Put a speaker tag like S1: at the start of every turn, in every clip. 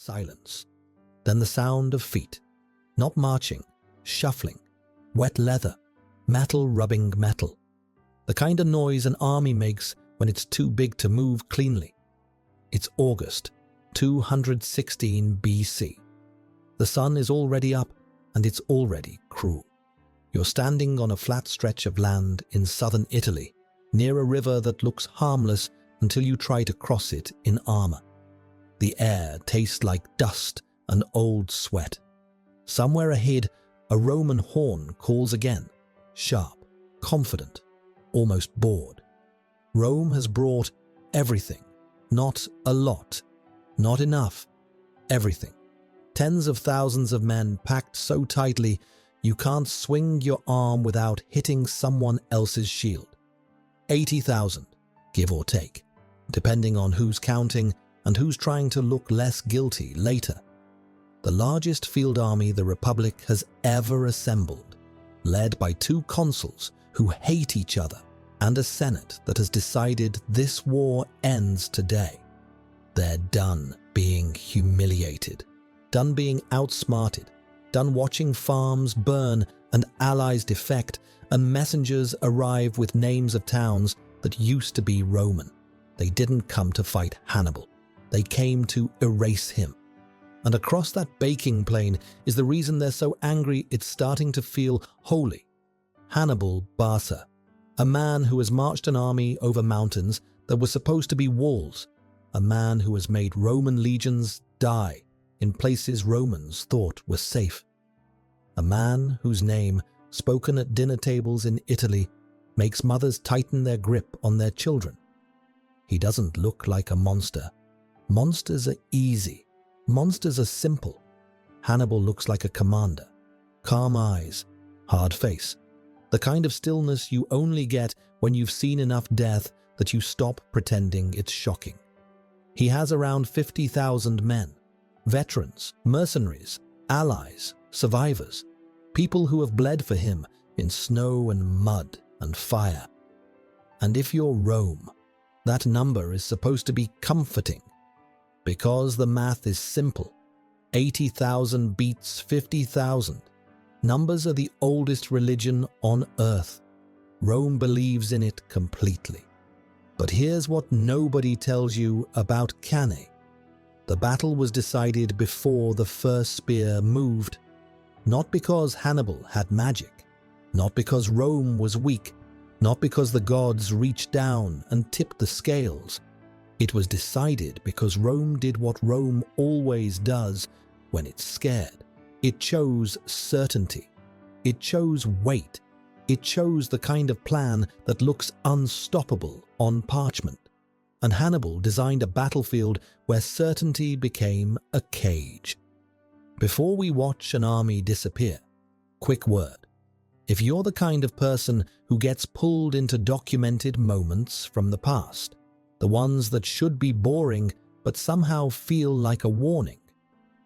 S1: Silence. Then the sound of feet. Not marching, shuffling, wet leather, metal rubbing metal. The kind of noise an army makes when it's too big to move cleanly. It's August, 216 BC. The sun is already up and it's already cruel. You're standing on a flat stretch of land in southern Italy, near a river that looks harmless until you try to cross it in armor. The air tastes like dust and old sweat. Somewhere ahead, a Roman horn calls again, sharp, confident, almost bored. Rome has brought everything, not a lot, not enough, everything. Tens of thousands of men packed so tightly you can't swing your arm without hitting someone else's shield. 80,000, give or take, depending on who's counting and who's trying to look less guilty later. The largest field army the Republic has ever assembled, led by two consuls who hate each other and a Senate that has decided this war ends today. They're done being humiliated, done being outsmarted, done watching farms burn and allies defect and messengers arrive with names of towns that used to be Roman. They didn't come to fight Hannibal. They came to erase him. And across that baking plain is the reason they're so angry it's starting to feel holy. Hannibal Barca, a man who has marched an army over mountains that were supposed to be walls, a man who has made Roman legions die in places Romans thought were safe. A man whose name, spoken at dinner tables in Italy, makes mothers tighten their grip on their children. He doesn't look like a monster. Monsters are easy. Monsters are simple. Hannibal looks like a commander. Calm eyes, hard face. The kind of stillness you only get when you've seen enough death that you stop pretending it's shocking. He has around 50,000 men. Veterans, mercenaries, allies, survivors. People who have bled for him in snow and mud and fire. And if you're Rome, that number is supposed to be comforting. Because the math is simple. 80,000 beats 50,000. Numbers are the oldest religion on earth. Rome believes in it completely. But here's what nobody tells you about Cannae. The battle was decided before the first spear moved. Not because Hannibal had magic. Not because Rome was weak. Not because the gods reached down and tipped the scales. It was decided because Rome did what Rome always does when it's scared. It chose certainty. It chose weight. It chose the kind of plan that looks unstoppable on parchment. And Hannibal designed a battlefield where certainty became a cage. Before we watch an army disappear, quick word. If you're the kind of person who gets pulled into documented moments from the past, the ones that should be boring but somehow feel like a warning,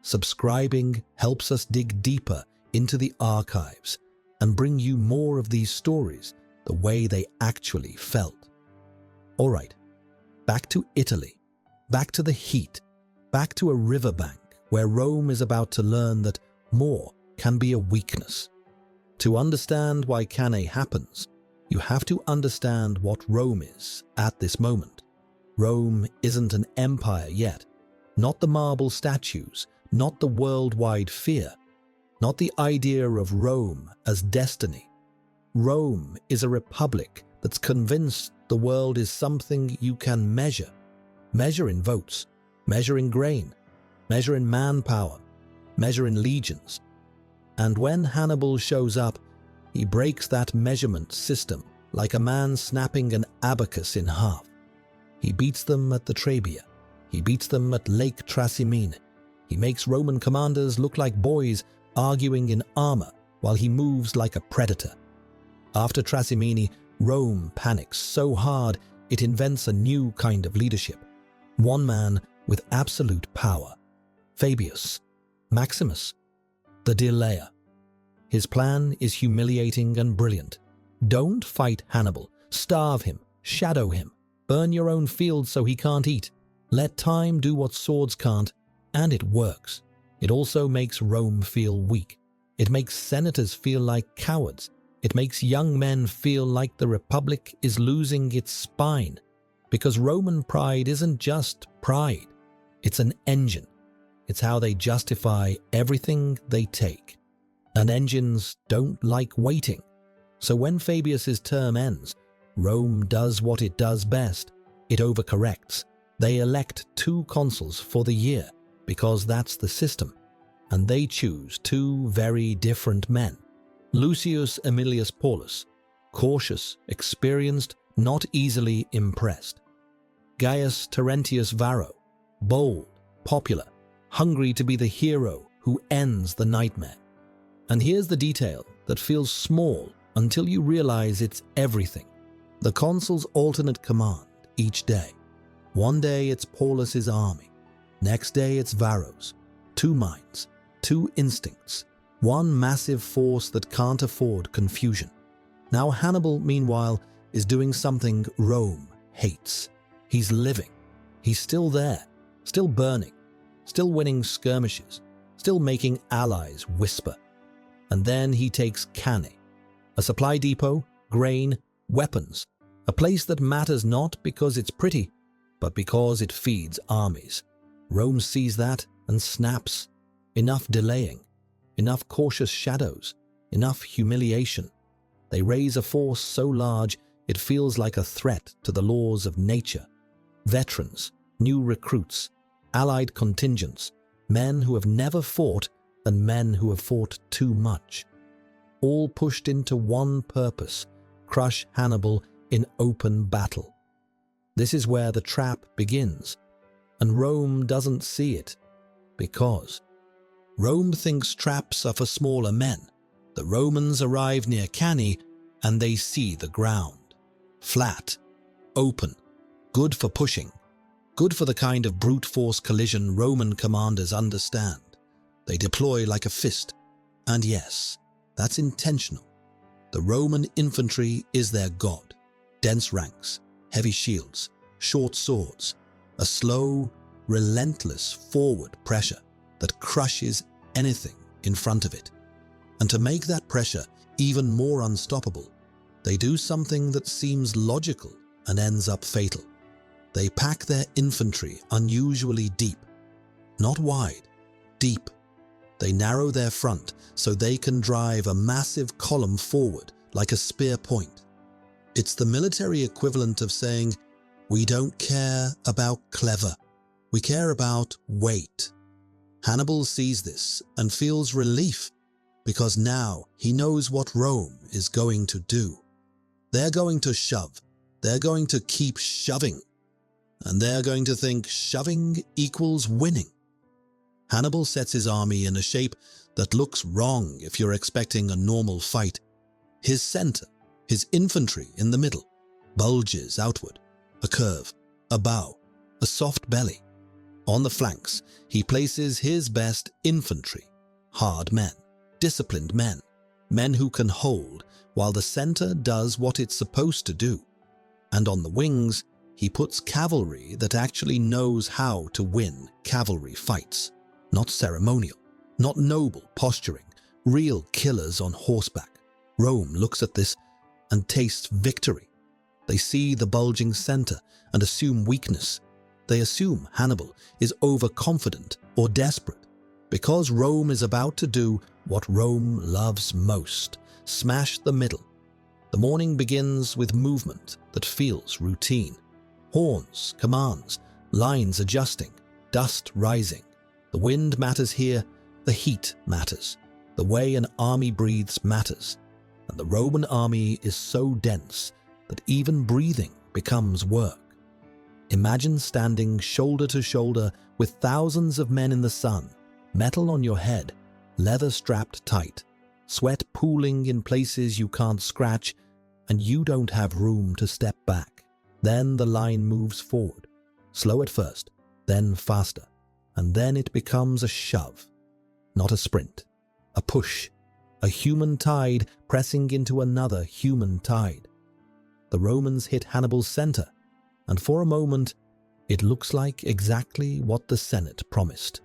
S1: subscribing helps us dig deeper into the archives and bring you more of these stories the way they actually felt. All right, back to Italy, back to the heat, back to a riverbank where Rome is about to learn that more can be a weakness. To understand why Cannae happens, you have to understand what Rome is at this moment. Rome isn't an empire yet, not the marble statues, not the worldwide fear, not the idea of Rome as destiny. Rome is a republic that's convinced the world is something you can measure. Measure in votes, measure in grain, measure in manpower, measure in legions. And when Hannibal shows up, he breaks that measurement system like a man snapping an abacus in half. He beats them at the Trebia. He beats them at Lake Trasimene. He makes Roman commanders look like boys arguing in armor while he moves like a predator. After Trasimene, Rome panics so hard it invents a new kind of leadership. One man with absolute power. Fabius, Maximus, the Delayer. His plan is humiliating and brilliant. Don't fight Hannibal. Starve him. Shadow him. Burn your own fields so he can't eat. Let time do what swords can't, And it works. It also makes Rome feel weak. It makes senators feel like cowards. It makes young men feel like the Republic is losing its spine. Because Roman pride isn't just pride. It's an engine. It's how they justify everything they take. And engines don't like waiting. So when Fabius's term ends, Rome does what it does best. It overcorrects. They elect 2 consuls for the year because that's the system. And they choose 2 very different men. Lucius Aemilius Paulus, cautious, experienced, not easily impressed. Gaius Terentius Varro, bold, popular, hungry to be the hero who ends the nightmare. And here's the detail that feels small until you realize it's everything. The consuls alternate command each day. One day it's Paulus's army. Next day it's Varro's. 2 minds, 2 instincts, 1 massive force that can't afford confusion. Now Hannibal, meanwhile, is doing something Rome hates. He's living. He's still there, still burning, still winning skirmishes, still making allies whisper. And then he takes Cannae, a supply depot, grain, weapons, a place that matters not because it's pretty, but because it feeds armies. Rome sees that and snaps. Enough delaying, enough cautious shadows, enough humiliation. They raise a force so large it feels like a threat to the laws of nature. Veterans, new recruits, allied contingents, men who have never fought and men who have fought too much. All pushed into one purpose: crush Hannibal in open battle. This is where the trap begins, and Rome doesn't see it, because Rome thinks traps are for smaller men. The Romans arrive near Cannae and they see the ground. Flat, open, good for pushing, good for the kind of brute force collision Roman commanders understand. They deploy like a fist, and yes, that's intentional. The Roman infantry is their god. Dense ranks, heavy shields, short swords, a slow, relentless forward pressure that crushes anything in front of it. And to make that pressure even more unstoppable, they do something that seems logical and ends up fatal. They pack their infantry unusually deep. Not wide, deep. They narrow their front so they can drive a massive column forward like a spear point. It's the military equivalent of saying, "We don't care about clever. We care about weight." Hannibal sees this and feels relief, because now he knows what Rome is going to do. They're going to shove. They're going to keep shoving. And they're going to think shoving equals winning. Hannibal sets his army in a shape that looks wrong if you're expecting a normal fight. His center, his infantry in the middle, bulges outward, a curve, a bow, a soft belly. On the flanks, he places his best infantry, hard men, disciplined men, men who can hold while the center does what it's supposed to do. And on the wings, he puts cavalry that actually knows how to win cavalry fights. Not ceremonial, not noble posturing, real killers on horseback. Rome looks at this and tastes victory. They see the bulging center and assume weakness. They assume Hannibal is overconfident or desperate, because Rome is about to do what Rome loves most: smash the middle. The morning begins with movement that feels routine. Horns, commands, lines adjusting, dust rising. The wind matters here, the heat matters. The way an army breathes matters. And the Roman army is so dense that even breathing becomes work. Imagine standing shoulder to shoulder with thousands of men in the sun, metal on your head, leather strapped tight, sweat pooling in places you can't scratch, and you don't have room to step back. Then the line moves forward, slow at first, then faster, and then it becomes a shove, not a sprint, a push, a human tide pressing into another human tide. The Romans hit Hannibal's center, and for a moment, it looks like exactly what the Senate promised.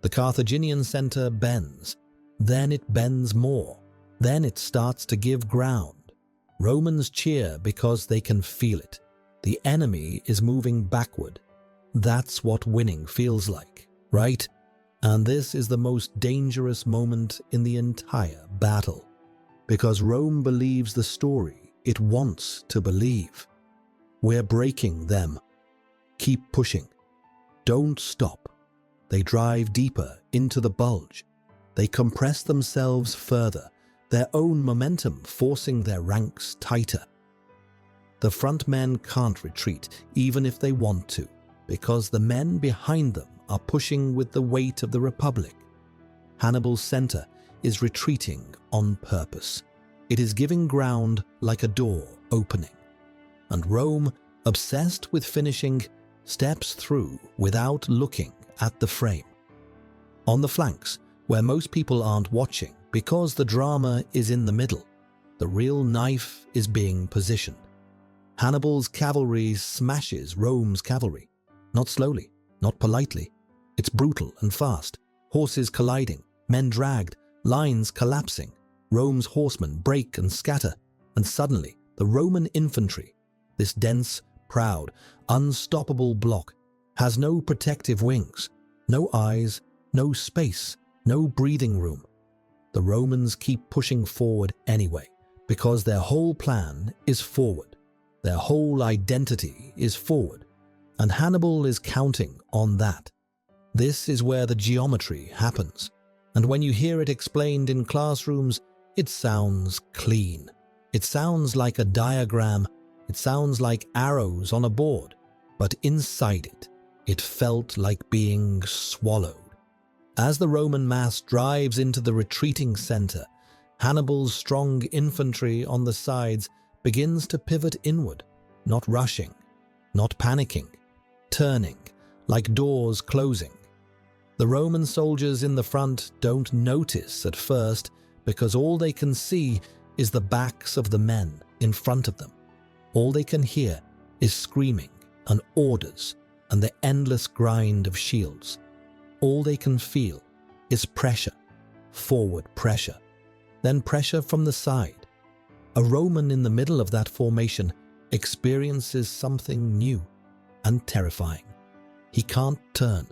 S1: The Carthaginian center bends. Then it bends more. Then it starts to give ground. Romans cheer because they can feel it. The enemy is moving backward. That's what winning feels like, right? And this is the most dangerous moment in the entire battle, because Rome believes the story it wants to believe. We're breaking them. Keep pushing. Don't stop. They drive deeper into the bulge. They compress themselves further, their own momentum forcing their ranks tighter. The front men can't retreat, even if they want to, because the men behind them are pushing with the weight of the Republic. Hannibal's center is retreating on purpose. It is giving ground like a door opening. And Rome, obsessed with finishing, steps through without looking at the frame. On the flanks, where most people aren't watching because the drama is in the middle, the real knife is being positioned. Hannibal's cavalry smashes Rome's cavalry. Not slowly, not politely. It's brutal and fast. Horses colliding, men dragged, lines collapsing. Rome's horsemen break and scatter, and suddenly the Roman infantry, this dense, proud, unstoppable block, has no protective wings, no eyes, no space, no breathing room. The Romans keep pushing forward anyway, because their whole plan is forward. Their whole identity is forward, and Hannibal is counting on that. This is where the geometry happens, and when you hear it explained in classrooms, it sounds clean. It sounds like a diagram. It sounds like arrows on a board, but inside it, it felt like being swallowed. As the Roman mass drives into the retreating center, Hannibal's strong infantry on the sides begins to pivot inward, not rushing, not panicking, turning, like doors closing. The Roman soldiers in the front don't notice at first because all they can see is the backs of the men in front of them. All they can hear is screaming and orders and the endless grind of shields. All they can feel is pressure, forward pressure, then pressure from the side. A Roman in the middle of that formation experiences something new and terrifying. He can't turn.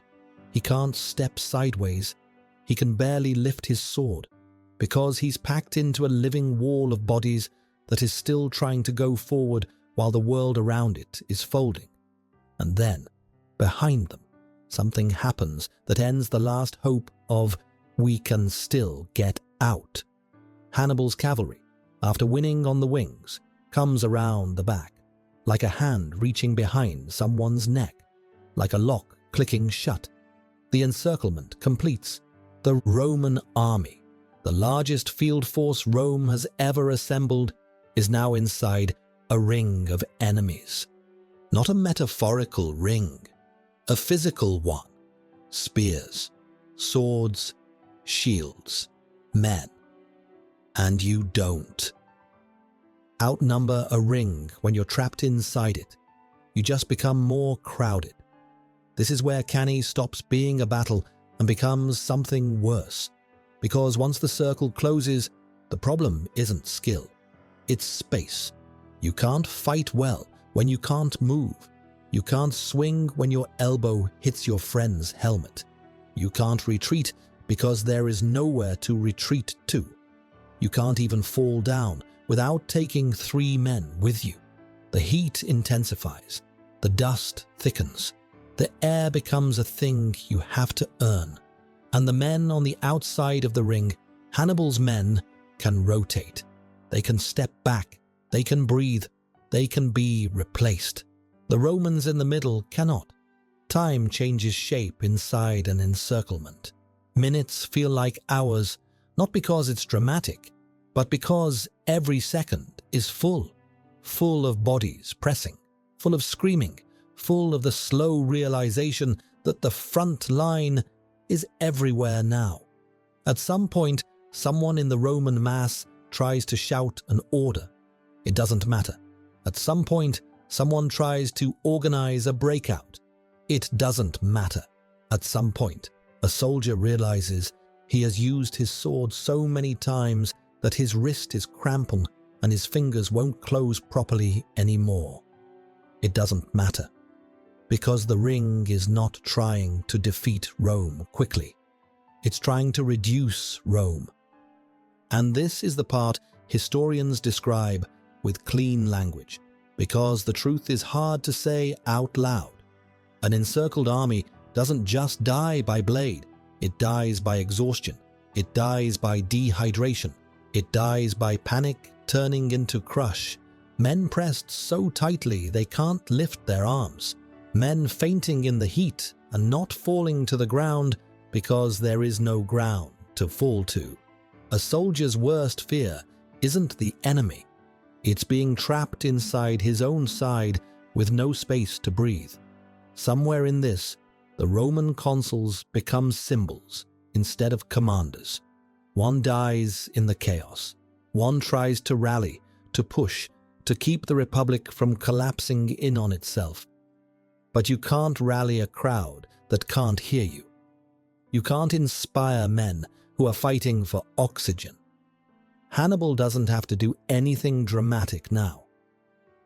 S1: He can't step sideways. He can barely lift his sword because he's packed into a living wall of bodies that is still trying to go forward while the world around it is folding. And then, behind them, something happens that ends the last hope of "we can still get out." Hannibal's cavalry, after winning on the wings, comes around the back, like a hand reaching behind someone's neck, like a lock clicking shut. The encirclement completes. The Roman army, the largest field force Rome has ever assembled, is now inside a ring of enemies. Not a metaphorical ring, a physical one. Spears, swords, shields, men. And you don't outnumber a ring when you're trapped inside it. You just become more crowded. This is where Cannae stops being a battle and becomes something worse. Because once the circle closes, the problem isn't skill, it's space. You can't fight well when you can't move. You can't swing when your elbow hits your friend's helmet. You can't retreat because there is nowhere to retreat to. You can't even fall down without taking 3 men with you. The heat intensifies. The dust thickens. The air becomes a thing you have to earn. And the men on the outside of the ring, Hannibal's men, can rotate. They can step back. They can breathe. They can be replaced. The Romans in the middle cannot. Time changes shape inside an encirclement. Minutes feel like hours, not because it's dramatic, but because every second is full of bodies pressing, full of screaming, full of the slow realization that the front line is everywhere now. At some point, someone in the Roman mass tries to shout an order. It doesn't matter. At some point, someone tries to organize a breakout. It doesn't matter. At some point, A soldier realizes he has used his sword so many times that his wrist is cramping and his fingers won't close properly anymore. It doesn't matter, because the ring is not trying to defeat Rome quickly. It's trying to reduce Rome. And this is the part historians describe with clean language, because the truth is hard to say out loud. An encircled army doesn't just die by blade, it dies by exhaustion, it dies by dehydration, it dies by panic turning into crush, men pressed so tightly they can't lift their arms, men fainting in the heat and not falling to the ground because there is no ground to fall to. A soldier's worst fear isn't the enemy, it's being trapped inside his own side with no space to breathe. Somewhere in this, the Roman consuls become symbols instead of commanders. One dies in the chaos. One tries to rally, to push, to keep the Republic from collapsing in on itself. But you can't rally a crowd that can't hear you. You can't inspire men who are fighting for oxygen. Hannibal doesn't have to do anything dramatic now.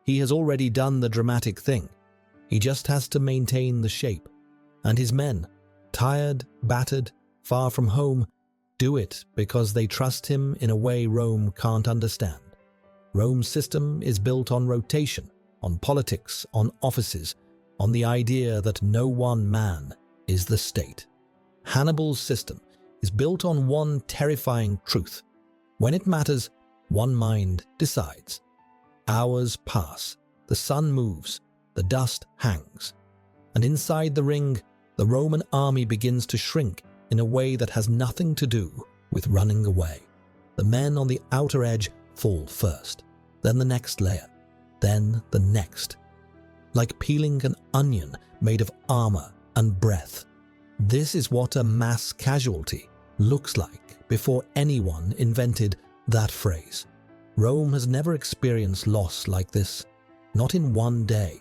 S1: He has already done the dramatic thing. He just has to maintain the shape. And his men, tired, battered, far from home, do it because they trust him in a way Rome can't understand. Rome's system is built on rotation, on politics, on offices, on the idea that no one man is the state. Hannibal's system is built on one terrifying truth. When it matters, one mind decides. Hours pass, the sun moves, the dust hangs, and inside the ring, the Roman army begins to shrink in a way that has nothing to do with running away. The men on the outer edge fall first, then the next layer, then the next. Like peeling an onion made of armor and breath. This is what a mass casualty looks like before anyone invented that phrase. Rome has never experienced loss like this, not in one day,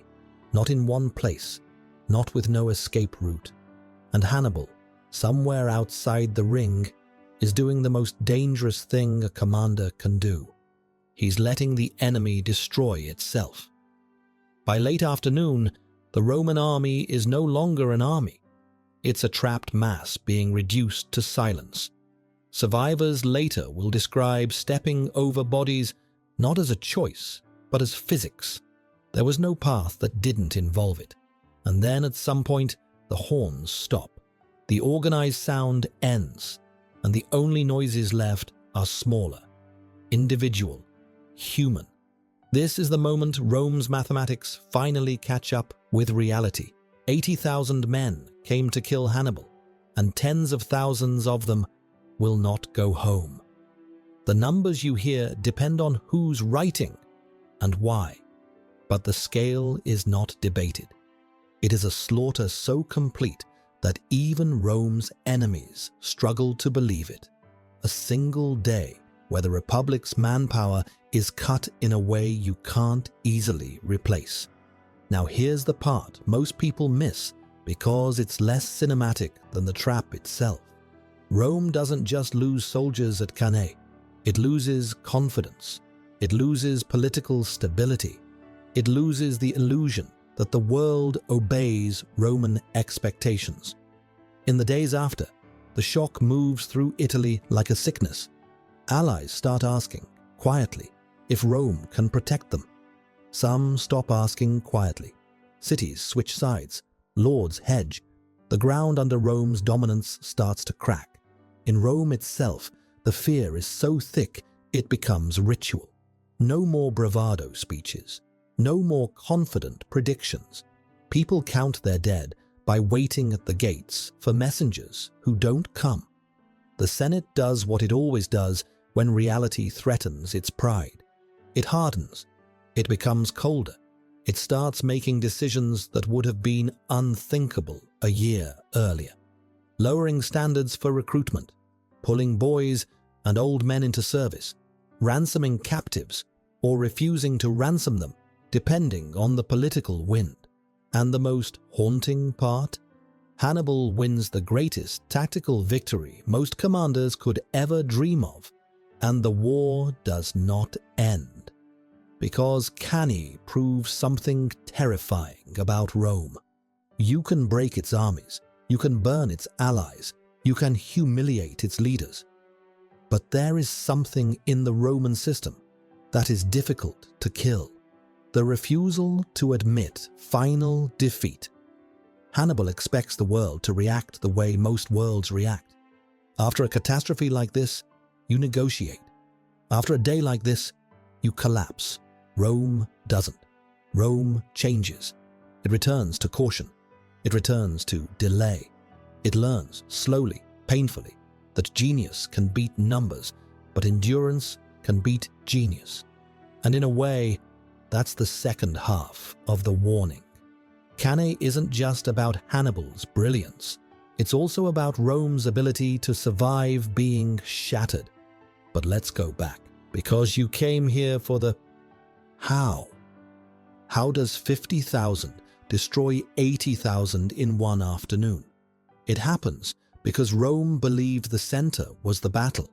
S1: not in one place, not with no escape route. And Hannibal, somewhere outside the ring, is doing the most dangerous thing a commander can do. He's letting the enemy destroy itself. By late afternoon, the Roman army is no longer an army. It's a trapped mass being reduced to silence. Survivors later will describe stepping over bodies not as a choice, but as physics. There was no path that didn't involve it. And then at some point, the horns stop. The organized sound ends, and the only noises left are smaller, individual, human. This is the moment Rome's mathematics finally catch up with reality. 80,000 men came to kill Hannibal, and tens of thousands of them will not go home. The numbers you hear depend on who's writing and why, but the scale is not debated. It is a slaughter so complete that even Rome's enemies struggle to believe it. A single day where the Republic's manpower is cut in a way you can't easily replace. Now here's the part most people miss because it's less cinematic than the trap itself. Rome doesn't just lose soldiers at Cannae. It loses confidence. It loses political stability. It loses the illusion that the world obeys Roman expectations. In the days after, the shock moves through Italy like a sickness. Allies start asking, quietly, if Rome can protect them. Some stop asking quietly. Cities switch sides. Lords hedge. The ground under Rome's dominance starts to crack. In Rome itself, the fear is so thick it becomes ritual. No more bravado speeches. No more confident predictions. People count their dead by waiting at the gates for messengers who don't come. The Senate does what it always does when reality threatens its pride. It hardens. It becomes colder. It starts making decisions that would have been unthinkable a year earlier. Lowering standards for recruitment, pulling boys and old men into service, ransoming captives, or refusing to ransom them, depending on the political wind. And the most haunting part? Hannibal wins the greatest tactical victory most commanders could ever dream of, and the war does not end. Because Cannae proves something terrifying about Rome. You can break its armies, you can burn its allies, you can humiliate its leaders. But there is something in the Roman system that is difficult to kill: the refusal to admit final defeat. Hannibal expects the world to react the way most worlds react. After a catastrophe like this, you negotiate. After a day like this, you collapse. Rome doesn't. Rome changes. It returns to caution. It returns to delay. It learns, slowly, painfully, that genius can beat numbers, but endurance can beat genius. And in a way, that's the second half of the warning. Cannae isn't just about Hannibal's brilliance. It's also about Rome's ability to survive being shattered. But let's go back, because you came here for the how. How does 50,000 destroy 80,000 in one afternoon? It happens because Rome believed the center was the battle.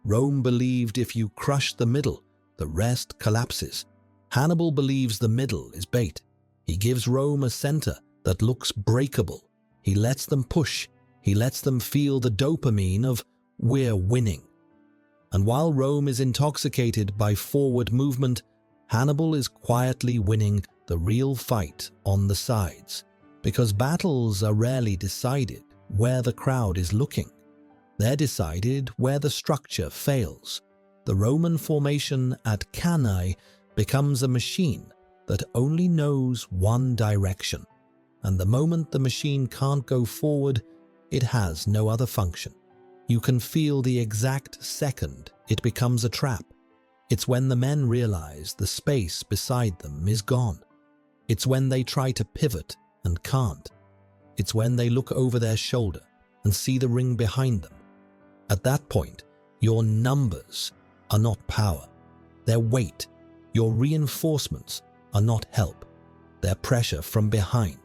S1: Rome believed if you crush the middle, the rest collapses. Hannibal believes the middle is bait. He gives Rome a center that looks breakable. He lets them push. He lets them feel the dopamine of "we're winning." And while Rome is intoxicated by forward movement, Hannibal is quietly winning the real fight on the sides. Because battles are rarely decided where the crowd is looking. They're decided where the structure fails. The Roman formation at Cannae becomes a machine that only knows one direction, and the moment the machine can't go forward, it has no other function. You can feel the exact second it becomes a trap. It's when the men realize the space beside them is gone. It's when they try to pivot and can't. It's when they look over their shoulder and see the ring behind them. At that point, your numbers are not power. They're weight. Your reinforcements are not help. They're pressure from behind.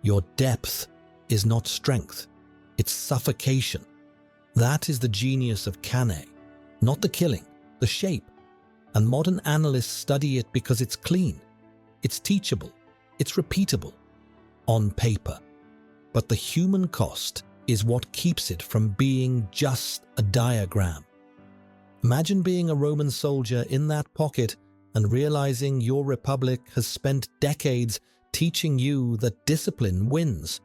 S1: Your depth is not strength. It's suffocation. That is the genius of Cannae. Not the killing, the shape. And modern analysts study it because it's clean. It's teachable. It's repeatable. On paper. But the human cost is what keeps it from being just a diagram. Imagine being a Roman soldier in that pocket and realizing your republic has spent decades teaching you that discipline wins.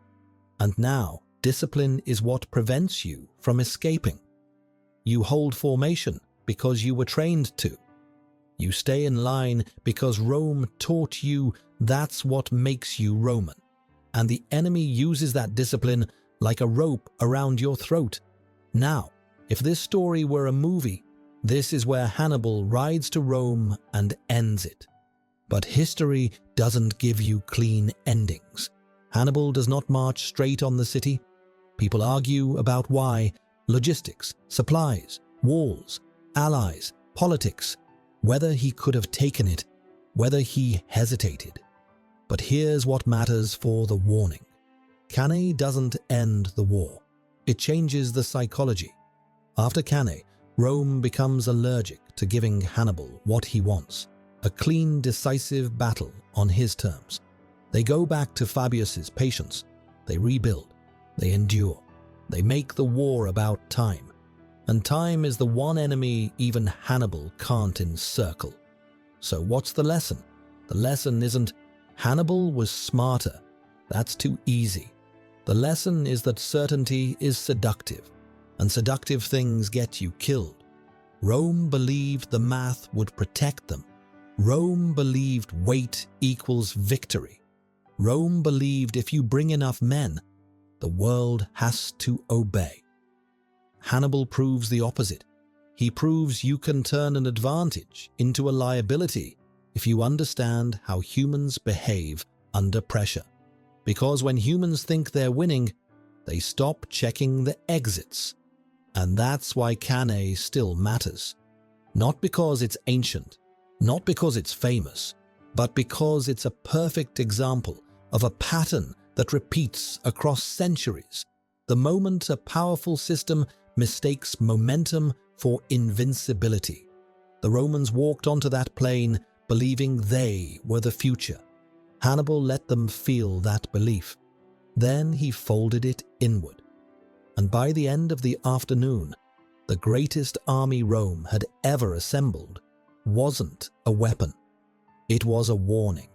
S1: And now, discipline is what prevents you from escaping. You hold formation because you were trained to. You stay in line because Rome taught you that's what makes you Roman. And the enemy uses that discipline like a rope around your throat. Now, if this story were a movie, this is where Hannibal rides to Rome and ends it. But history doesn't give you clean endings. Hannibal does not march straight on the city. People argue about why: logistics, supplies, walls, allies, politics, whether he could have taken it, whether he hesitated. But here's what matters for the warning. Cannae doesn't end the war. It changes the psychology. After Cannae, Rome becomes allergic to giving Hannibal what he wants, a clean, decisive battle on his terms. They go back to Fabius's patience. They rebuild. They endure. They make the war about time. And time is the one enemy even Hannibal can't encircle. So what's the lesson? The lesson isn't Hannibal was smarter. That's too easy. The lesson is that certainty is seductive, and seductive things get you killed. Rome believed the math would protect them. Rome believed weight equals victory. Rome believed if you bring enough men, the world has to obey. Hannibal proves the opposite. He proves you can turn an advantage into a liability if you understand how humans behave under pressure. Because when humans think they're winning, they stop checking the exits. And that's why Cannae still matters. Not because it's ancient, not because it's famous, but because it's a perfect example of a pattern that repeats across centuries, the moment a powerful system mistakes momentum for invincibility. The Romans walked onto that plain believing they were the future. Hannibal let them feel that belief. Then he folded it inward. And by the end of the afternoon, the greatest army Rome had ever assembled wasn't a weapon. It was a warning.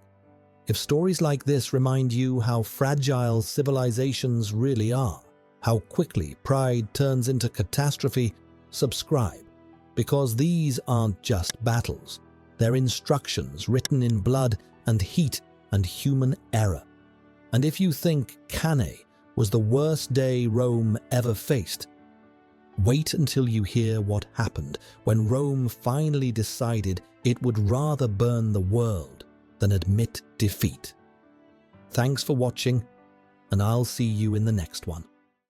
S1: If stories like this remind you how fragile civilizations really are, how quickly pride turns into catastrophe, subscribe, because these aren't just battles. They're instructions written in blood and heat and human error. And if you think Cannae was the worst day Rome ever faced, wait until you hear what happened when Rome finally decided it would rather burn the world than admit defeat. Thanks for watching, and I'll see you in the next one.